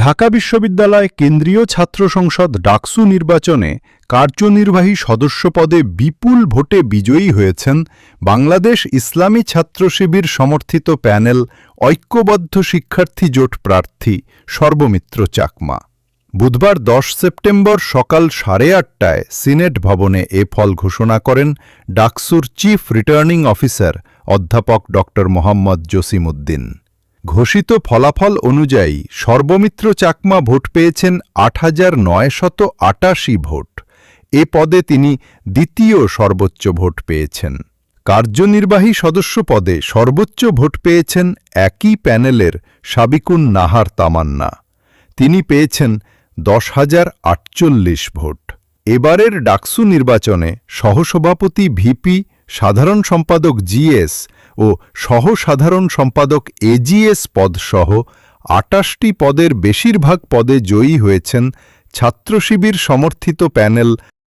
ঢাকা বিশ্ববিদ্যালয় কেন্দ্রীয় ছাত্র সংসদ ডাকসু নির্বাচনে কার্যনির্বাহী সদস্য পদে বিপুল ভোটে বিজয়ী হয়েছেন বাংলাদেশ ইসলামী ছাত্র শিবির সমর্থিত প্যানেল ঐক্যবদ্ধ শিক্ষার্থী জোট প্রার্থী সর্বমিত্র চাকমা। বুধবার 10 সেপ্টেম্বর সকাল 8:30টায় সিনেট ভবনে এ ফল ঘোষণা করেন ডাকসুর চিফ রিটার্নিং অফিসার অধ্যাপক ড. মোহাম্মদ জসিমউদ্দিন। ঘোষিত ফলাফল অনুযায়ী সর্বমিত্র চাকমা ভোট পেয়েছেন 8,988 ভোট। এ পদে তিনি দ্বিতীয় সর্বোচ্চ ভোট পেয়েছেন। কার্যনির্বাহী সদস্য পদে সর্বোচ্চ ভোট পেয়েছেন একই প্যানেলের সাবিকুন নাহার তামান্না। তিনি পেয়েছেন 10,048 ভোট। এবারের ডাকসু নির্বাচনে সহসভাপতি ভিপি, সাধারণ সম্পাদক জিএস ও সহসাধারণ সম্পাদক এজিএস পদসহ 28টি পদের বেশিরভাগ পদে জয়ী হয়েছেন ছাত্র শিবির সমর্থিত প্যানেল